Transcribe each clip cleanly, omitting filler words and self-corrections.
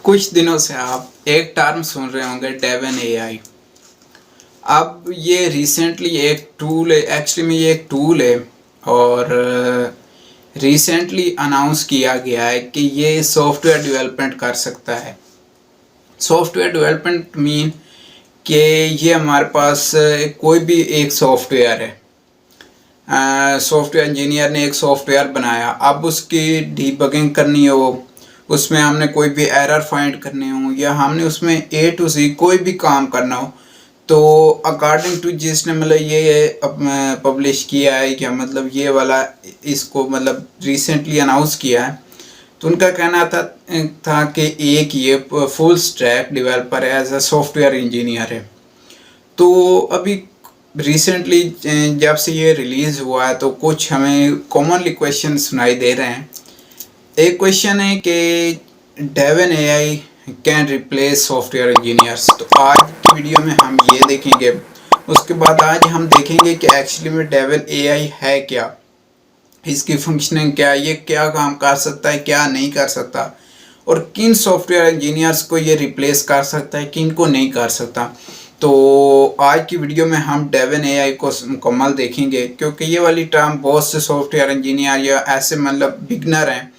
कुछ दिनों से आप एक टर्म सुन रहे होंगे डेवन एआई। अब ये रिसेंटली एक टूल है, एक्चुअली में ये एक टूल है और रिसेंटली अनाउंस किया गया है कि ये सॉफ्टवेयर डेवलपमेंट कर सकता है। सॉफ्टवेयर डेवलपमेंट मीन कि ये हमारे पास कोई भी एक सॉफ्टवेयर है, सॉफ्टवेयर इंजीनियर ने एक सॉफ्टवेयर बनाया, अब उसकी डीबगिंग करनी हो, उसमें हमने कोई भी एरर फाइंड करने हो या हमने उसमें ए टू ज़ी कोई भी काम करना हो, तो अकॉर्डिंग टू जिसने मतलब ये पब्लिश किया है क्या मतलब ये वाला इसको मतलब रिसेंटली अनाउंस किया है, तो उनका कहना था कि एक ये फुल स्टैक डेवलपर है, एज अ सॉफ्टवेयर इंजीनियर है। तो अभी रिसेंटली जब से ये रिलीज़ हुआ है तो कुछ हमें कॉमनली क्वेश्चन सुनाई दे रहे हैं। एक क्वेश्चन है कि Devin AI can replace software engineers. तो आज की वीडियो में हम ये देखेंगे, उसके बाद आज हम देखेंगे कि एक्चुअली में डेवन एआई है क्या, इसकी फंक्शनिंग क्या है, ये क्या काम कर सकता है, क्या नहीं कर सकता, और किन सॉफ्टवेयर इंजीनियर्स को ये रिप्लेस कर सकता है, किन को नहीं कर सकता। तो आज की वीडियो में हम डेवन एआई को मुकम्मल देखेंगे, क्योंकि ये वाली टर्म बहुत से सॉफ्टवेयर इंजीनियर या ऐसे मतलब बिगनर हैं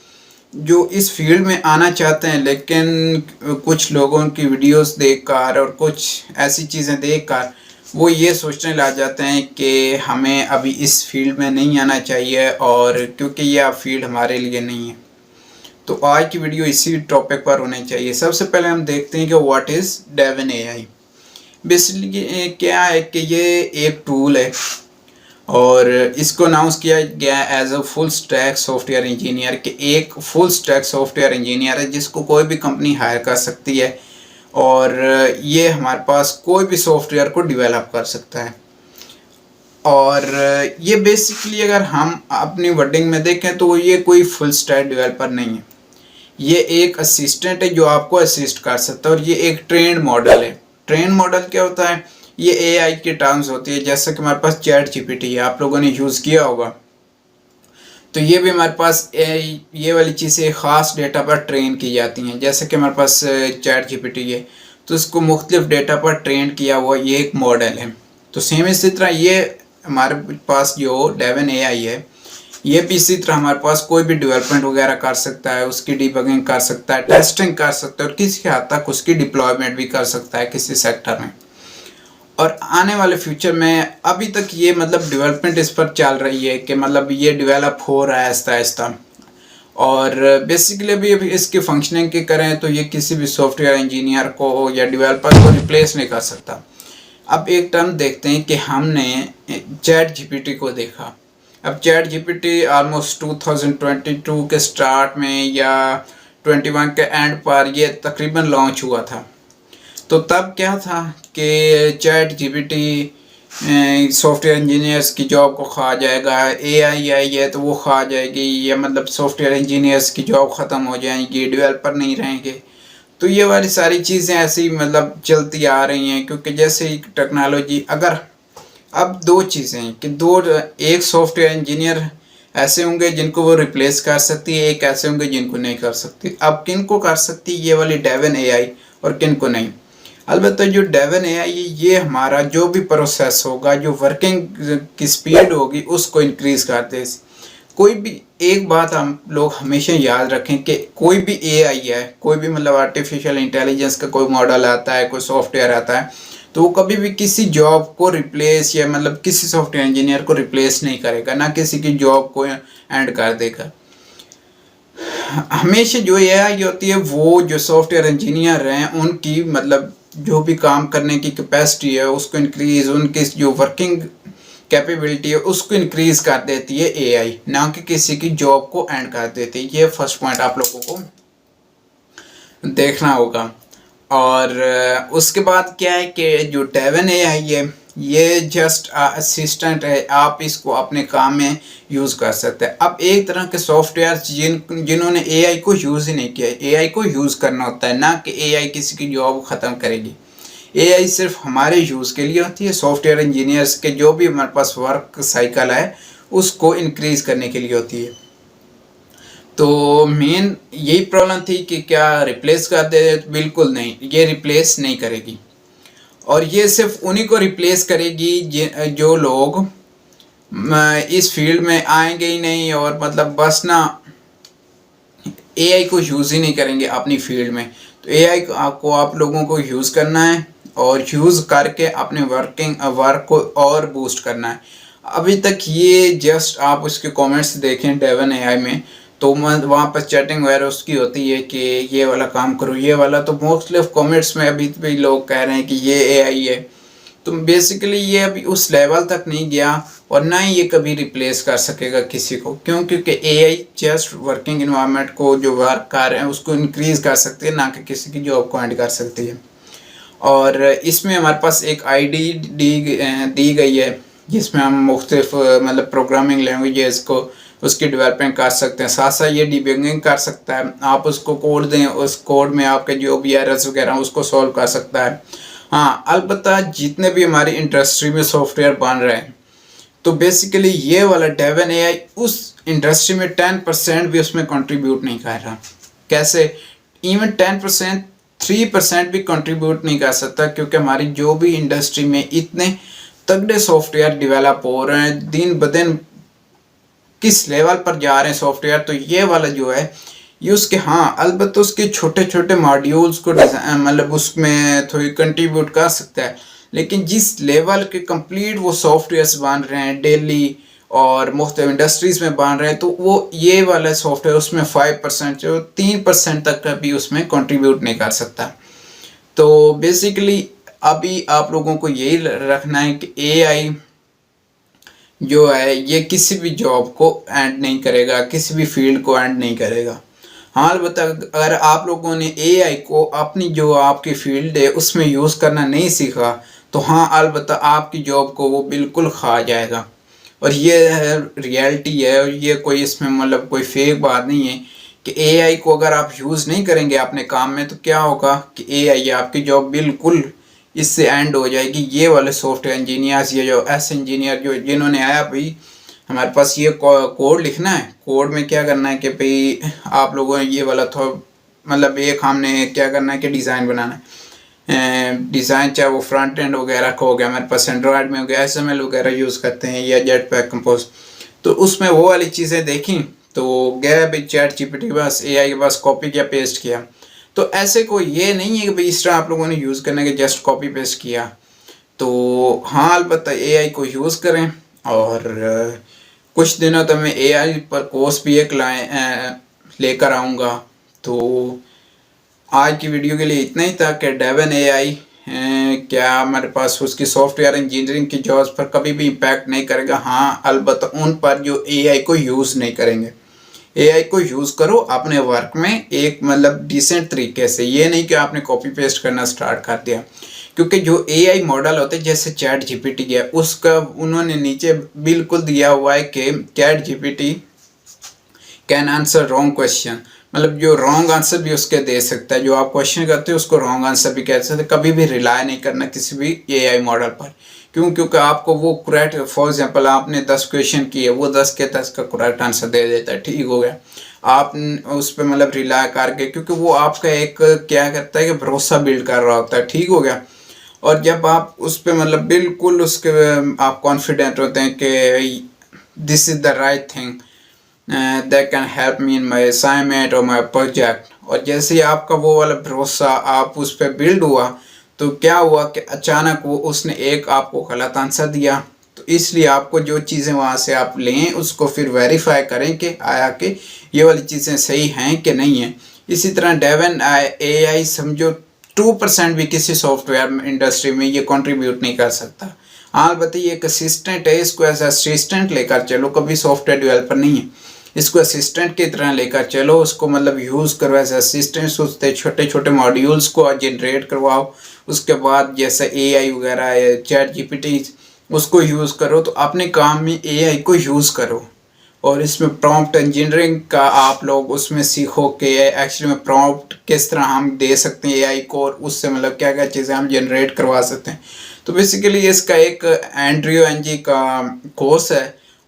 जो इस फील्ड में आना चाहते हैं, लेकिन कुछ लोगों की वीडियोस देखकर और कुछ ऐसी चीज़ें देखकर वो ये सोचने लग जाते हैं कि हमें अभी इस फील्ड में नहीं आना चाहिए, और क्योंकि ये अब फील्ड हमारे लिए नहीं है। तो आज की वीडियो इसी टॉपिक पर होनी चाहिए। सबसे पहले हम देखते हैं कि what is Devin AI. Basically क्या है कि ये एक टूल है और इसको अनाउंस किया गया as a full stack software engineer, कि एक फुल स्टैक सॉफ्टवेयर इंजीनियर है जिसको कोई भी कंपनी हायर कर सकती है और ये हमारे पास कोई भी सॉफ्टवेयर को डेवलप कर सकता है। और ये बेसिकली अगर हम अपनी वर्डिंग में देखें तो ये कोई फुल स्टैक डेवलपर नहीं है, ये एक असिस्टेंट है जो आपको असिस्ट कर सकता है। और ये एक ट्रेंड मॉडल है। ट्रेंड मॉडल क्या होता है? ये एआई की टर्म्स होती है, जैसे कि हमारे पास चैट जीपीटी है, आप लोगों ने यूज़ किया होगा। तो ये भी हमारे पास ये वाली चीज़ें ख़ास डेटा पर ट्रेन की जाती हैं। जैसे कि हमारे पास चैट जीपीटी है, तो इसको मुख्तलिफ डेटा पर ट्रेन किया हुआ ये एक मॉडल है। तो सेम इसी तरह ये हमारे पास जो डेवन एआई है, ये भी इसी तरह हमारे पास कोई भी डेवलपमेंट वगैरह कर सकता है, उसकी डिबगिंग कर सकता है, टेस्टिंग कर सकता है और किसी हद तक उसकी डिप्लॉयमेंट भी कर सकता है किसी सेक्टर में। और आने वाले फ्यूचर में अभी तक ये मतलब डेवलपमेंट इस पर चल रही है कि मतलब ये डेवलप हो रहा है आहिस्ता आहिस्ता। और बेसिकली अभी इसकी फंक्शनिंग की करें तो ये किसी भी सॉफ्टवेयर इंजीनियर को या डेवलपर को रिप्लेस नहीं कर सकता। अब एक टर्म देखते हैं कि हमने चैट जीपीटी को देखा। अब चैट जीपीटी ऑलमोस्ट 2022 के स्टार्ट में या 21 के एंड पर ये तकरीबन लॉन्च हुआ था। तो तब क्या था कि चैट जीपीटी सॉफ्टवेयर इंजीनियर्स की जॉब को खा जाएगा, एआई आई है तो वो खा जाएगी, या मतलब सॉफ्टवेयर इंजीनियर्स की जॉब ख़त्म हो जाएंगी, डेवलपर नहीं रहेंगे। तो ये वाली सारी चीज़ें ऐसी मतलब चलती आ रही हैं, क्योंकि जैसे टेक्नोलॉजी अगर अब दो चीज़ें हैं कि एक सॉफ्टवेयर इंजीनियर ऐसे होंगे जिनको वो रिप्लेस कर सकती है, एक ऐसे होंगे जिनको नहीं कर सकती। अब किन को कर सकती है ये वाली डेवन एआई और किन को नहीं? अलबत्ता जो डेवन एआई ये हमारा जो भी प्रोसेस होगा, जो वर्किंग की स्पीड होगी उसको इंक्रीज़ कर दे। कोई भी एक बात हम लोग हमेशा याद रखें कि कोई भी एआई है, कोई भी मतलब आर्टिफिशियल इंटेलिजेंस का कोई मॉडल आता है, कोई सॉफ्टवेयर आता है, तो वो कभी भी किसी जॉब को रिप्लेस या मतलब किसी सॉफ्टवेयर इंजीनियर को रिप्लेस नहीं करेगा, ना किसी की जॉब को एंड कर देगा। हमेशा जो एआई होती है वो जो सॉफ्टवेयर इंजीनियर हैं उनकी मतलब जो भी काम करने की कैपेसिटी है उसको इंक्रीज़, उनकी जो वर्किंग कैपेबिलिटी है उसको इंक्रीज़ कर देती है एआई, ना कि किसी की जॉब को एंड कर देती है। ये फर्स्ट पॉइंट आप लोगों को देखना होगा। और उसके बाद क्या है कि जो डेवन एआई है ये जस्ट असिस्टेंट है, आप इसको अपने काम में यूज़ कर सकते हैं। अब एक तरह के सॉफ्टवेयर जिन्होंने एआई को यूज़ ही नहीं किया, एआई को यूज़ करना होता है, ना कि एआई किसी की जॉब ख़त्म करेगी। एआई सिर्फ हमारे यूज़ के लिए होती है, सॉफ्टवेयर इंजीनियर्स के जो भी हमारे पास वर्क साइकिल है उसको इंक्रीज़ करने के लिए होती है। तो मेन यही प्रॉब्लम थी कि क्या रिप्लेस कर दे, तो बिल्कुल नहीं, ये रिप्लेस नहीं करेगी। और ये सिर्फ उन्हीं को रिप्लेस करेगी जो लोग इस फील्ड में आएंगे ही नहीं, और मतलब बस ना एआई को यूज़ ही नहीं करेंगे अपनी फील्ड में। तो एआई को आप लोगों को यूज़ करना है और यूज़ करके अपने वर्क को और बूस्ट करना है। अभी तक ये जस्ट आप उसके कमेंट्स देखें डेवन एआई में, तो वहाँ पर चैटिंग वगैरह उसकी होती है कि ये वाला काम करो, ये वाला, तो मोस्टली ऑफ कमेंट्स में अभी भी लोग कह रहे हैं कि ये एआई है। तो बेसिकली ये अभी उस लेवल तक नहीं गया, और ना ही ये कभी रिप्लेस कर सकेगा किसी को, क्यों? क्योंकि एआई जस्ट वर्किंग इन्वायरमेंट को, जो वर्क कर रहे हैं उसको इंक्रीज कर सकती है, ना कि किसी की जॉब को एंड कर सकती है। और इसमें हमारे पास एक आईडी दी गई है, जिसमें हम मुख्तलिफ मतलब प्रोग्रामिंग लैंग्वेजेस को उसकी डेवलपमेंट कर सकते हैं, साथ साथ ये डिबगिंग कर सकता है। आप उसको कोड दें, उस कोड में आपके जो भी एरर्स वगैरह उसको सॉल्व कर सकता है। हाँ, अलबत्ता जितने भी हमारी इंडस्ट्री में सॉफ्टवेयर बन रहे हैं, तो बेसिकली ये वाला डेवन एआई उस इंडस्ट्री में 10% भी उसमें कंट्रीब्यूट नहीं कर रहा। कैसे? इवन 10%, 3% भी कंट्रीब्यूट नहीं कर सकता, क्योंकि हमारी जो भी इंडस्ट्री में इतने तगड़े सॉफ्टवेयर डेवलप हो रहे हैं, दिन ब दिन किस लेवल पर जा रहे हैं सॉफ्टवेयर, तो ये वाला जो है ये उसके, हाँ अलबत्ता उसके छोटे छोटे मॉड्यूल्स को मतलब उसमें थोड़ी कंट्रीब्यूट कर सकता है, लेकिन जिस लेवल के कंप्लीट वो सॉफ्टवेयर्स बन रहे हैं डेली और मुख्तलिफ इंडस्ट्रीज़ में बन रहे हैं, तो वो ये वाला सॉफ्टवेयर उसमें 5% जो 3% तक का भी उसमें कंट्रीब्यूट नहीं कर सकता। तो बेसिकली अभी आप लोगों को यही रखना है कि एआई जो है ये किसी भी जॉब को एंड नहीं करेगा, किसी भी फील्ड को एंड नहीं करेगा। हाँ, अलबत्ता अगर आप लोगों ने एआई को अपनी जो आपकी फील्ड है उसमें यूज़ करना नहीं सीखा, तो हाँ अलबत्ता आपकी जॉब को वो बिल्कुल खा जाएगा। और ये रियलिटी है, और ये कोई इसमें मतलब कोई फेक बात नहीं है कि एआई को अगर आप यूज़ नहीं करेंगे अपने काम में, तो क्या होगा कि एआई आपकी जॉब बिल्कुल इससे एंड हो जाएगी। ये वाले सॉफ्टवेयर इंजीनियर्स, ये जो एस इंजीनियर जो जिन्होंने आया भाई हमारे पास ये कोड लिखना है, कोड में क्या करना है कि भाई आप लोगों ने ये वाला मतलब एक हमने क्या करना है कि डिज़ाइन बनाना है। डिज़ाइन चाहे वो फ्रंट एंड वगैरह का हो गया, हमारे पास एंड्रॉयड में हो गया, एसएमएल वगैरह यूज़ करते हैं या जेटपैक कंपोज, तो उसमें वो वाली चीज़ें देखी तो गया भाई चैट जीपीटी के पास, एआई के पास, कॉपी किया, पेस्ट किया। तो ऐसे कोई ये नहीं है कि भाई इस तरह आप लोगों ने यूज़ करने के जस्ट कॉपी पेस्ट किया। तो हाँ अलबत्ता एआई को यूज़ करें, और कुछ दिनों तक मैं एआई पर कोर्स भी एक लेकर आऊँगा। तो आज की वीडियो के लिए इतना ही था कि डेवन एआई क्या हमारे पास उसकी सॉफ्टवेयर इंजीनियरिंग की जॉब्स पर कभी भी इम्पैक्ट नहीं करेगा। हाँ अलबत्ता उन पर जो एआई को यूज़ नहीं करेंगे। एआई को यूज़ करो अपने वर्क में एक मतलब डिसेंट तरीके से, ये नहीं कि आपने कॉपी पेस्ट करना स्टार्ट कर दिया। क्योंकि जो एआई मॉडल होते हैं जैसे चैट जीपीटी है, उसका उन्होंने नीचे बिल्कुल दिया हुआ है कि chat GPT can answer wrong question, मतलब जो रॉन्ग आंसर भी उसके दे सकता है, जो आप क्वेश्चन करते हो उसको रॉन्ग आंसर भी कह सकते। कभी भी रिलाय नहीं करना किसी भी एआई मॉडल पर, क्योंकि आपको वो करेक्ट, फॉर एग्जांपल आपने 10 क्वेश्चन किए, वो 10 के 10 का करेक्ट आंसर दे देता है, ठीक हो गया। आप उस पर मतलब रिलाय करके, क्योंकि वो आपका एक क्या करता है कि भरोसा बिल्ड कर रहा होता है, ठीक हो गया। और जब आप उस पर मतलब बिल्कुल उसके आप कॉन्फिडेंट होते हैं कि this is the right thing that can help me in my assignment और माई प्रोजेक्ट, और जैसे ही आपका वो वाला भरोसा आप उस पर बिल्ड हुआ, तो क्या हुआ कि अचानक वो उसने एक आपको गलत आंसर दिया। तो इसलिए आपको जो चीज़ें वहाँ से आप लें उसको फिर वेरीफाई करें कि आया कि ये वाली चीज़ें सही हैं कि नहीं हैं। इसी तरह डेवन एआई समझो 2% भी किसी सॉफ्टवेयर इंडस्ट्री में ये कंट्रीब्यूट नहीं कर सकता। हाँ बताइए एक असिस्टेंट है, इसको एज असिस्टेंट लेकर चलो, कभी सॉफ्टवेयर डेवलपर नहीं है, इसको असिस्टेंट की तरह लेकर चलो, उसको मतलब यूज़ करो एज असिस्टेंट, उससे छोटे छोटे मॉड्यूल्स को जनरेट करवाओ। उसके बाद जैसे एआई वगैरह चैट जीपीटी उसको यूज़ करो, तो अपने काम में एआई को यूज़ करो। और इसमें प्रॉम्प्ट इंजीनियरिंग का आप लोग उसमें सीखो कि एक्चुअली में प्रॉम्प्ट किस तरह हम दे सकते हैं एआई को, और उससे मतलब क्या क्या चीज़ें हम जनरेट करवा सकते हैं। तो बेसिकली इसका एक एंड्रियो एनजी का कोर्स है,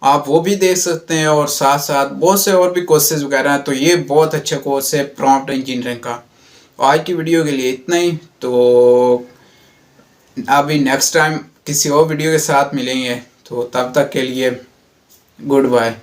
आप वो भी देख सकते हैं, और साथ साथ बहुत से और भी कोर्सेज वगैरह हैं। तो ये बहुत अच्छा कोर्स है प्रॉम्प्ट इंजीनियरिंग का। आज की वीडियो के लिए इतना ही। तो अभी नेक्स्ट टाइम किसी और वीडियो के साथ मिलेंगे, तो तब तक के लिए गुड बाय।